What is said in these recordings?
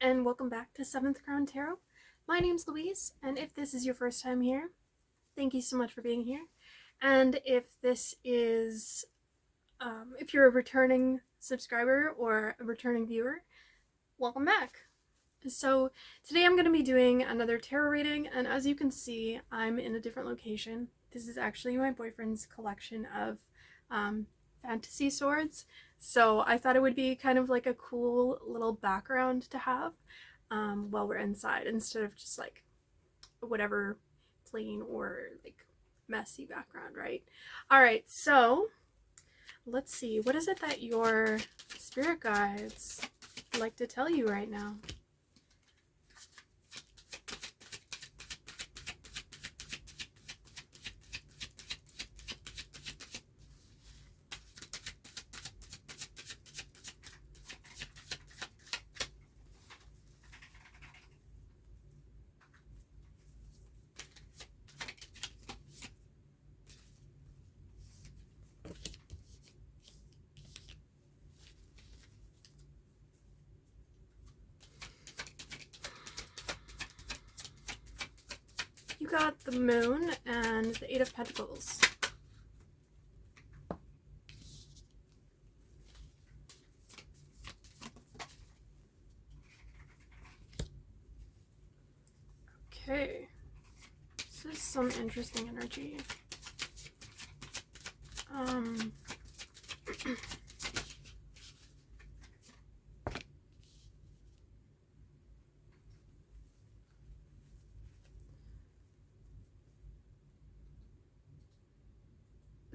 and welcome back to 7th Crown Tarot. My name's Louise, and if this is your first time here, thank you so much for being here. And if this is, if you're a returning subscriber or a returning viewer, welcome back. So today I'm going to be doing another tarot reading, and as you can see, I'm in a different location. This is actually my boyfriend's collection of fantasy swords. So I thought it would be kind of like a cool little background to have while we're inside, instead of just like whatever plain or like messy background, right? Alright, so let's see. What is it that your spirit guides like to tell you right now? You got the Moon and the Eight of Pentacles. Okay, this is some interesting energy.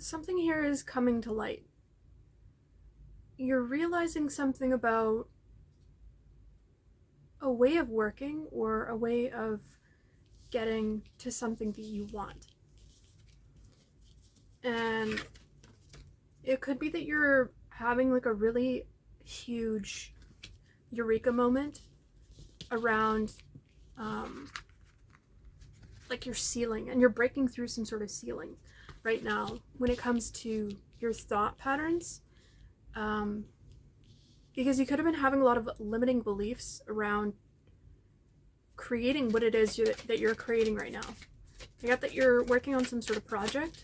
Something here is coming to light. You're realizing something about a way of working or a way of getting to something that you want. And it could be that you're having like a really huge Eureka moment around like your ceiling, and you're breaking through some sort of ceiling right now when it comes to your thought patterns, because you could have been having a lot of limiting beliefs around creating what it is that you're creating right now. I got that you're working on some sort of project,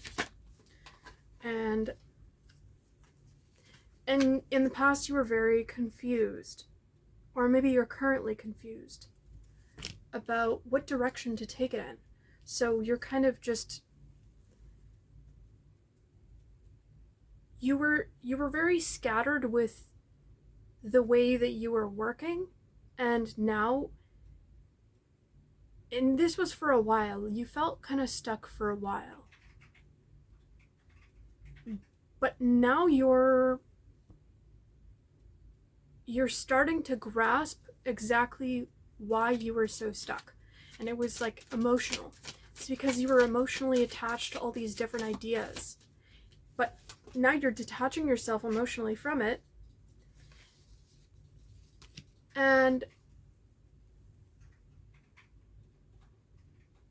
and in the past you were very confused, or maybe you're currently confused about what direction to take it in. So you're kind of just, you were very scattered with the way that you were working, and now, and this was for a while, you felt kind of stuck for a while. But now you're starting to grasp exactly why you were so stuck. And it was like emotional. It's because you were emotionally attached to all these different ideas. But now you're detaching yourself emotionally from it. And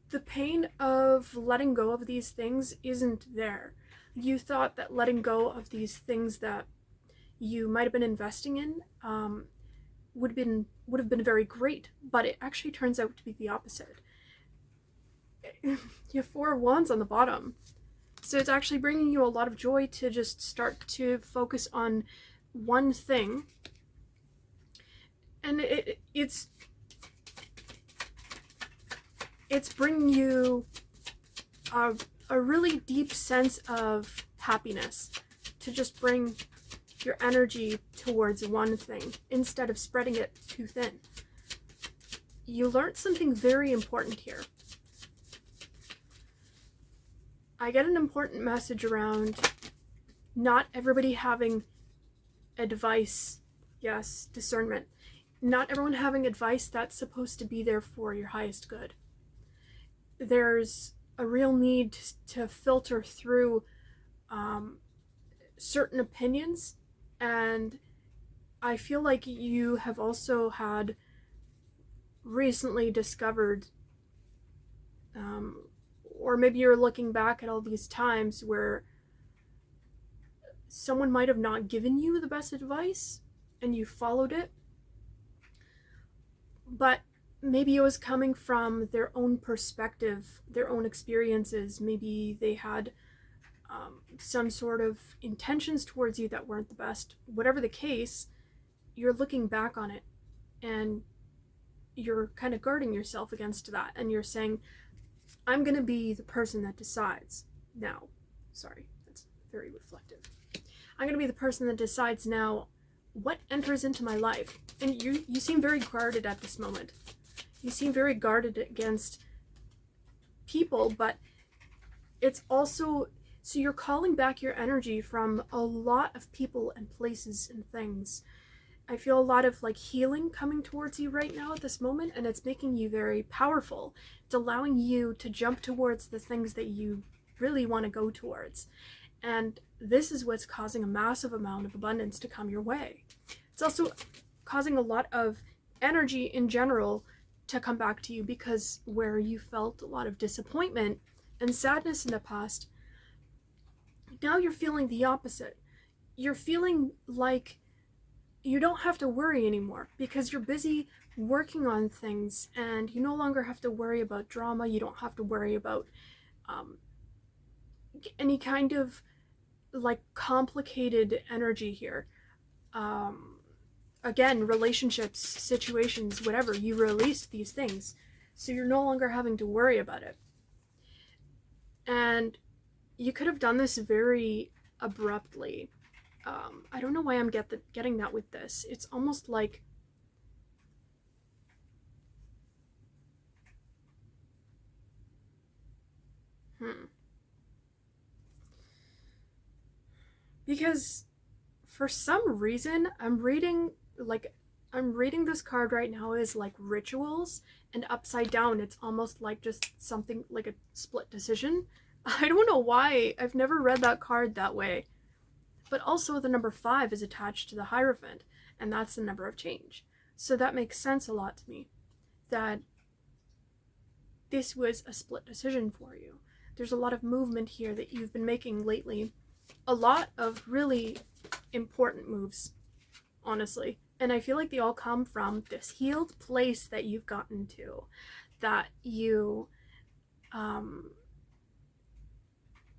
the pain of letting go of these things isn't there. You thought that letting go of these things that you might have been investing in would have been very great, but it actually turns out to be the opposite. You have Four of Wands on the bottom, so it's actually bringing you a lot of joy to just start to focus on one thing, and it's bringing you a really deep sense of happiness to just bring your energy towards one thing instead of spreading it too thin. You learned something very important here. I get an important message around not everybody having advice. Yes, discernment. Not everyone having advice that's supposed to be there for your highest good. There's a real need to filter through certain opinions, and I feel like you have also had recently discovered, or maybe you're looking back at all these times where someone might have not given you the best advice and you followed it, but maybe it was coming from their own perspective, their own experiences. Maybe they had some sort of intentions towards you that weren't the best. Whatever the case, you're looking back on it and you're kind of guarding yourself against that, and you're saying, I'm going to be the person that decides now. Sorry, that's very reflective. I'm going to be the person that decides now what enters into my life. And you seem very guarded at this moment. You seem very guarded against people, but it's also, so you're calling back your energy from a lot of people and places and things. I feel a lot of like healing coming towards you right now at this moment, and it's making you very powerful. It's allowing you to jump towards the things that you really want to go towards. And this is what's causing a massive amount of abundance to come your way. It's also causing a lot of energy in general to come back to you, because where you felt a lot of disappointment and sadness in the past, now you're feeling the opposite. You're feeling like you don't have to worry anymore because you're busy working on things, and you no longer have to worry about drama. You don't have to worry about any kind of like complicated energy here. Again, relationships, situations, whatever, you released these things, so you're no longer having to worry about it. And you could have done this very abruptly. I don't know why I'm getting that with this. It's almost like because for some reason I'm reading this card right now is like rituals, and upside down it's almost like just something like a split decision. I don't know why. I've never read that card that way. But also the number 5 is attached to the Hierophant, and that's the number of change. So that makes sense a lot to me, that this was a split decision for you. There's a lot of movement here that you've been making lately. A lot of really important moves, honestly. And I feel like they all come from this healed place that you've gotten to, that you,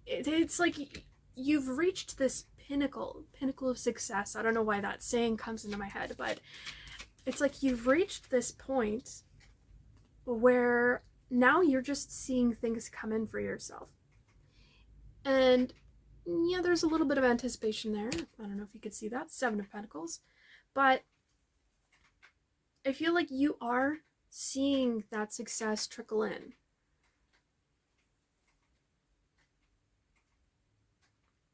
it's like you've reached this pinnacle of success. I don't know why that saying comes into my head, but it's like you've reached this point where now you're just seeing things come in for yourself. And yeah, there's a little bit of anticipation there. I don't know if you could see that. 7 of Pentacles. But I feel like you are seeing that success trickle in.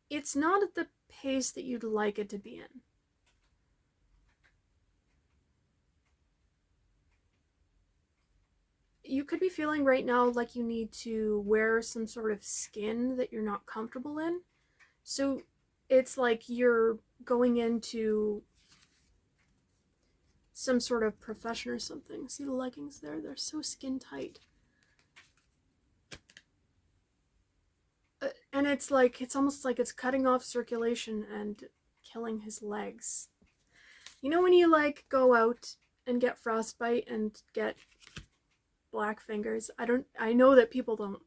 It's not at the pace that you'd like it to be in. You could be feeling right now like you need to wear some sort of skin that you're not comfortable in. So it's like you're going into some sort of profession or something. See the leggings there? They're so skin tight. And it's almost like it's cutting off circulation and killing his legs. You know when you like go out and get frostbite and get black fingers? I know that people don't,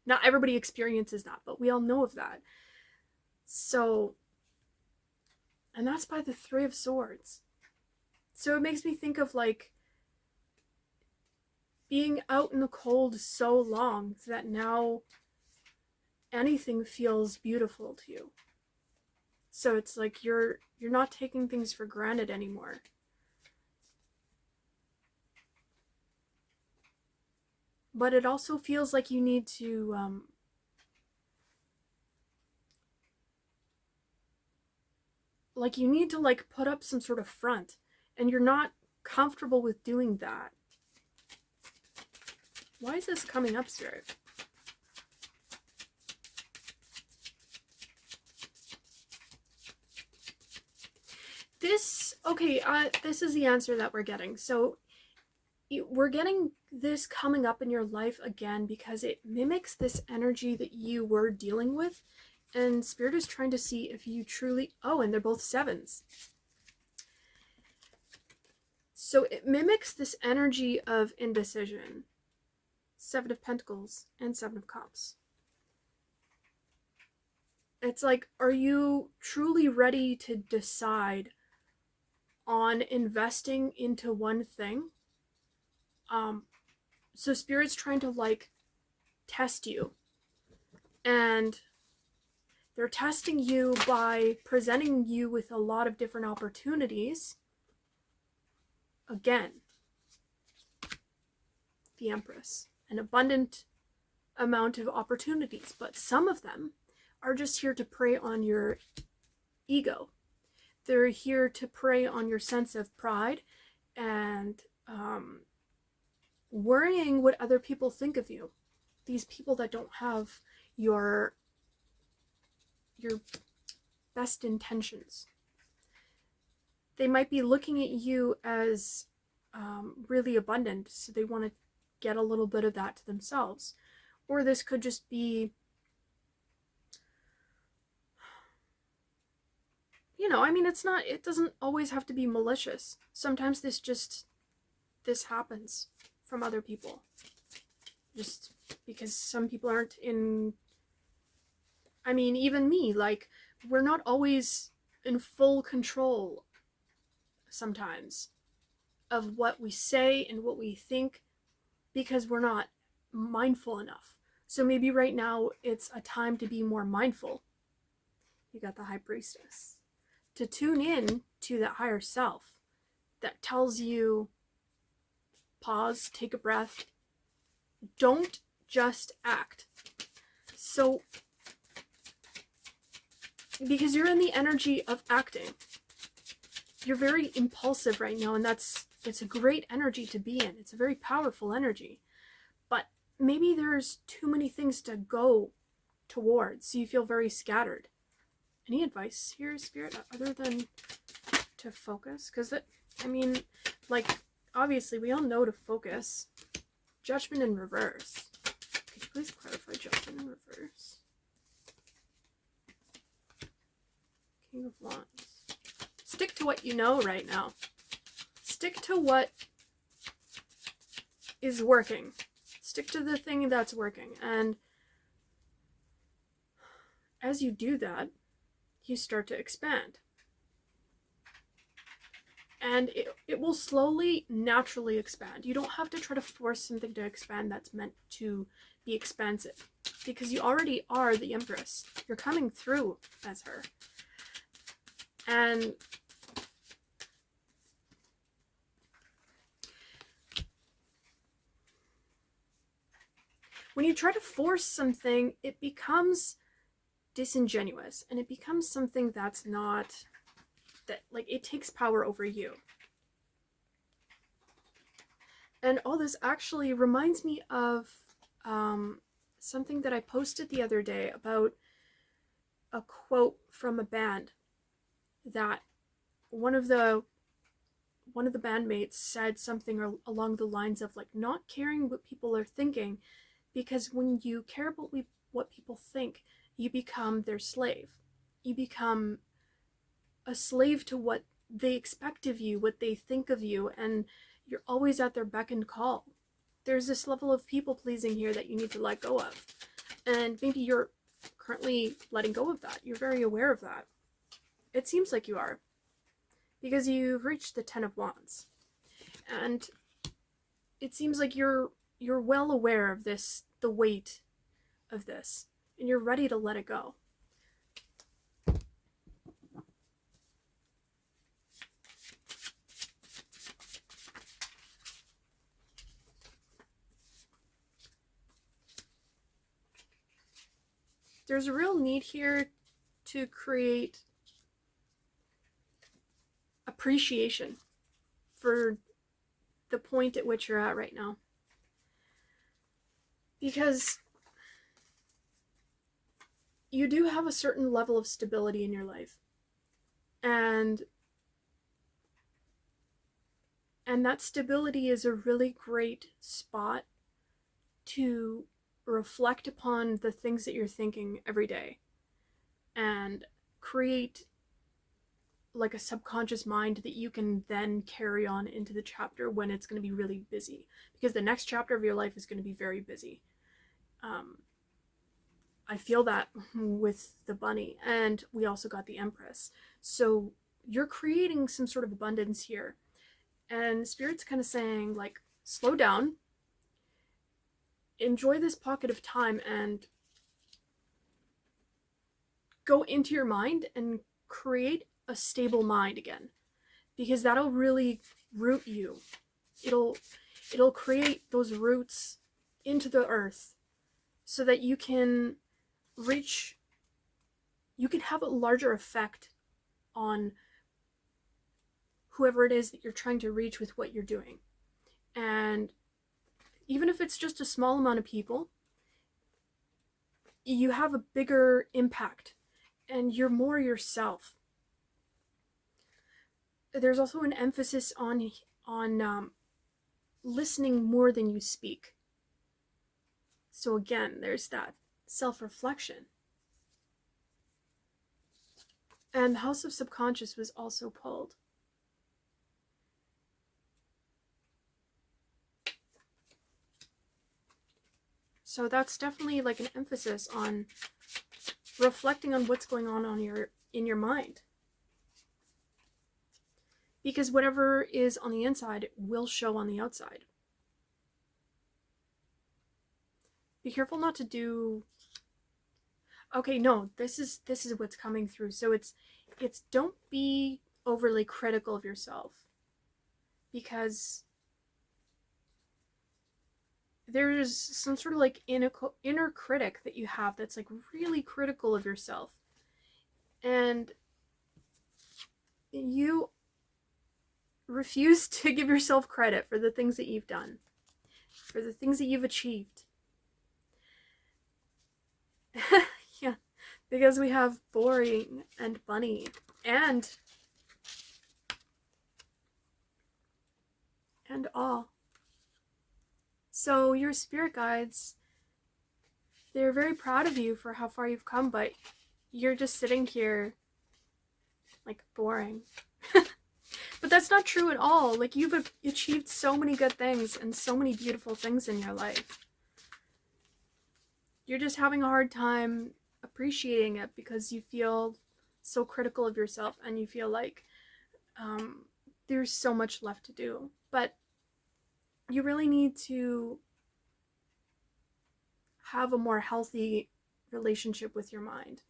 not everybody experiences that, but we all know of that. So, and that's by the 3 of Swords. So it makes me think of like being out in the cold so long that now anything feels beautiful to you. So it's like you're not taking things for granted anymore. But it also feels like you need to put up some sort of front, and you're not comfortable with doing that. Why is this coming up, Spirit? This is the answer that we're getting. So we're getting this coming up in your life again because it mimics this energy that you were dealing with, and Spirit is trying to see if you truly, and they're both 7s. So it mimics this energy of indecision. Seven of Pentacles and Seven of Cups. It's like, are you truly ready to decide on investing into one thing? So Spirit's trying to like test you. And they're testing you by presenting you with a lot of different opportunities. Again, the Empress. An abundant amount of opportunities, but some of them are just here to prey on your ego. They're here to prey on your sense of pride and worrying what other people think of you. These people that don't have your best intentions. They might be looking at you as really abundant, so they want to get a little bit of that to themselves. Or this could just be, you know, I mean, it doesn't always have to be malicious. Sometimes this happens from other people. Just because some people aren't in, I mean, even me, like, we're not always in full control sometimes of what we say and what we think because we're not mindful enough. So maybe right now it's a time to be more mindful. You got the High Priestess. To tune in to that higher self that tells you, pause, take a breath, don't just act. So, because you're in the energy of acting, you're very impulsive right now, and it's a great energy to be in. It's a very powerful energy. But maybe there's too many things to go towards, so you feel very scattered. Any advice here, Spirit, other than to focus? Because, I mean, like, obviously, we all know to focus. Judgment in reverse. Could you please clarify Judgment in reverse? King of Wands. Stick to what you know right now. Stick to what is working. Stick to the thing that's working. And as you do that, you start to expand. And it will slowly, naturally expand. You don't have to try to force something to expand that's meant to be expansive. Because you already are the Empress. You're coming through as her. And when you try to force something, it becomes disingenuous. And it becomes something that's not, that, like, it takes power over you. And all this actually reminds me of something that I posted the other day about a quote from a band that one of the bandmates said something along the lines of, like, not caring what people are thinking, because when you care about what people think, you become their slave. You become a slave to what they expect of you, what they think of you, and you're always at their beck and call. There's this level of people pleasing here that you need to let go of. And maybe you're currently letting go of that. You're very aware of that. It seems like you are. Because you've reached the Ten of Wands. And it seems like you're well aware of this, the weight of this. And you're ready to let it go. There's a real need here to create appreciation for the point at which you're at right now. Because you do have a certain level of stability in your life. And that stability is a really great spot to reflect upon the things that you're thinking every day and create like a subconscious mind that you can then carry on into the chapter when it's going to be really busy, because the next chapter of your life is going to be very busy. I feel that with the bunny, and we also got the Empress. So you're creating some sort of abundance here, and Spirit's kind of saying, like, slow down, enjoy this pocket of time, and go into your mind and create a stable mind again, because that'll really root you. It'll create those roots into the earth so that you can have a larger effect on whoever it is that you're trying to reach with what you're doing. And even if it's just a small amount of people, you have a bigger impact and you're more yourself. There's also an emphasis on listening more than you speak. So again, there's that self-reflection. And the House of Subconscious was also pulled. So that's definitely like an emphasis on reflecting on what's going on in your mind. Because whatever is on the inside will show on the outside. Be careful not to do... Okay, no, this is what's coming through. So it's don't be overly critical of yourself, because there's some sort of like inner critic that you have that's like really critical of yourself, and you refuse to give yourself credit for the things that you've done, for the things that you've achieved. Yeah, because we have boring and bunny and all. So your spirit guides, they're very proud of you for how far you've come, but you're just sitting here like boring. But that's not true at all. Like, you've achieved so many good things and so many beautiful things in your life. You're just having a hard time appreciating it because you feel so critical of yourself and you feel like there's so much left to do. But you really need to have a more healthy relationship with your mind.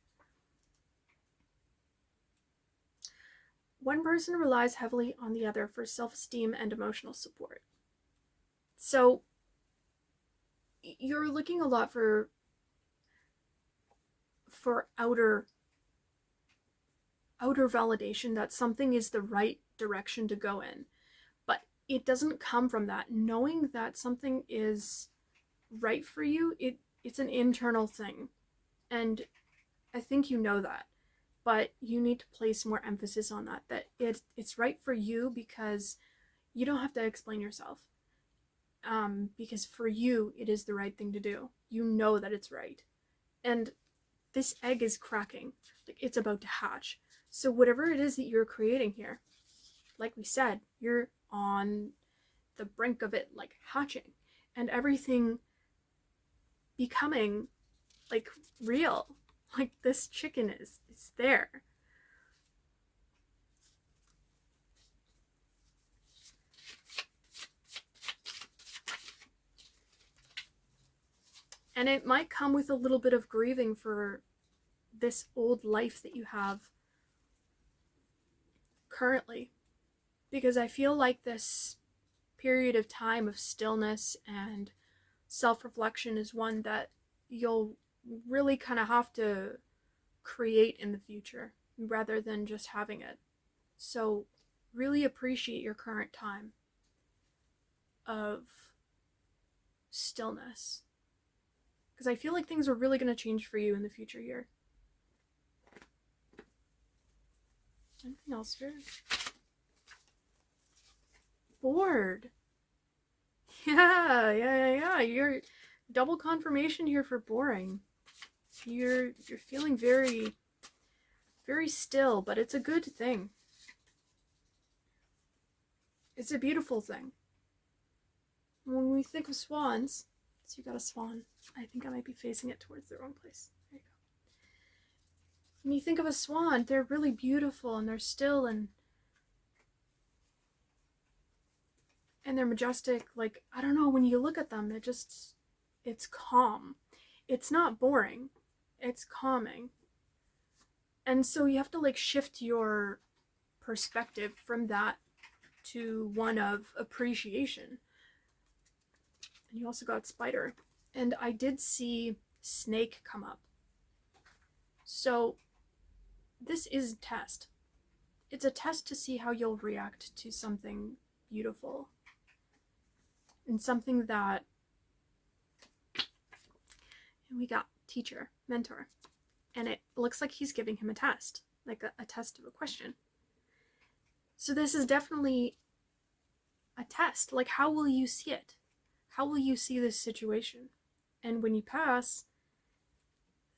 One person relies heavily on the other for self-esteem and emotional support. So you're looking a lot for outer validation that something is the right direction to go in. But it doesn't come from that. Knowing that something is right for you, it's an internal thing. And I think you know that. But you need to place more emphasis on that it's right for you, because you don't have to explain yourself. Because for you, it is the right thing to do. You know that it's right. And this egg is cracking. Like, it's about to hatch. So whatever it is that you're creating here, like we said, you're on the brink of it, like, hatching. And everything becoming, like, real. Like, this chicken is. It's there. And it might come with a little bit of grieving for this old life that you have currently. Because I feel like this period of time of stillness and self-reflection is one that you'll really kind of have to create in the future rather than just having it. So really appreciate your current time of stillness, because I feel like things are really going to change for you in the future here. Anything else here? Bored. Yeah. You're double confirmation here for boring. You're feeling very, very still, but it's a good thing. It's a beautiful thing. When we think of swans, so you got a swan. I think I might be facing it towards the wrong place. There you go. When you think of a swan, they're really beautiful and they're still and they're majestic. Like, I don't know, when you look at them, it's calm. It's not boring. It's calming. And so you have to like shift your perspective from that to one of appreciation. And you also got spider. And I did see snake come up. So this is a test. It's a test to see how you'll react to something beautiful. And something that, and we got teacher, mentor. And it looks like he's giving him a test, like a test of a question. So this is definitely a test. Like, how will you see it? How will you see this situation? And when you pass,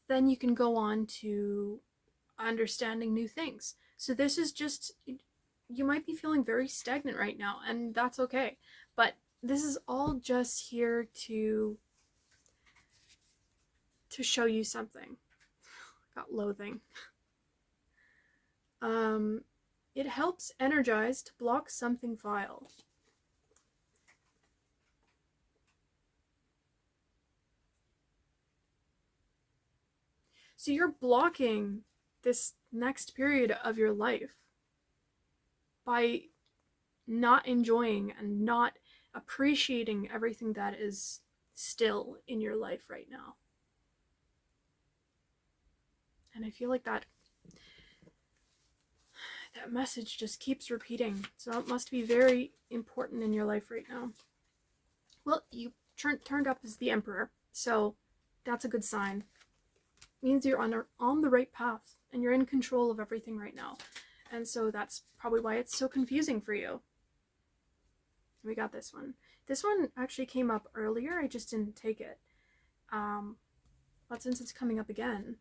then you can go on to understanding new things. So this is just, you might be feeling very stagnant right now, and that's okay. But this is all just here to show you something. Got loathing. It helps energize to block something vile. So you're blocking this next period of your life by not enjoying and not appreciating everything that is still in your life right now. And I feel like that message just keeps repeating. So it must be very important in your life right now. Well, you turned up as the Emperor, so that's a good sign. It means you're on the right path and you're in control of everything right now. And so that's probably why it's so confusing for you. We got this one. This one actually came up earlier. I just didn't take it. But since it's coming up again,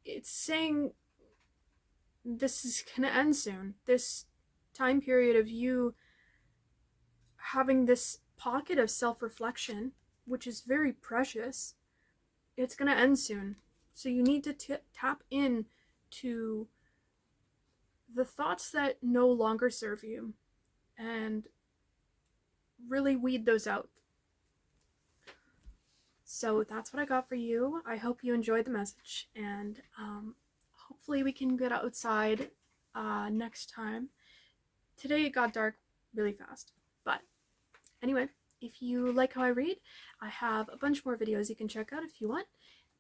it's saying this is gonna end soon. This time period of you having this pocket of self-reflection, which is very precious, it's gonna end soon. So you need to tap in to the thoughts that no longer serve you and really weed those out. So that's what I got for you. I hope you enjoyed the message, and hopefully we can get outside next time. Today it got dark really fast, but anyway, if you like how I read, I have a bunch more videos you can check out if you want.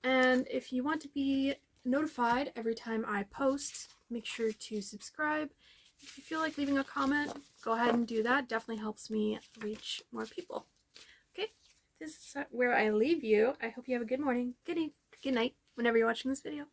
And if you want to be notified every time I post, make sure to subscribe. If you feel like leaving a comment, go ahead and do that. Definitely helps me reach more people. Okay, this is where I leave you. I hope you have a good morning, good night, whenever you're watching this video.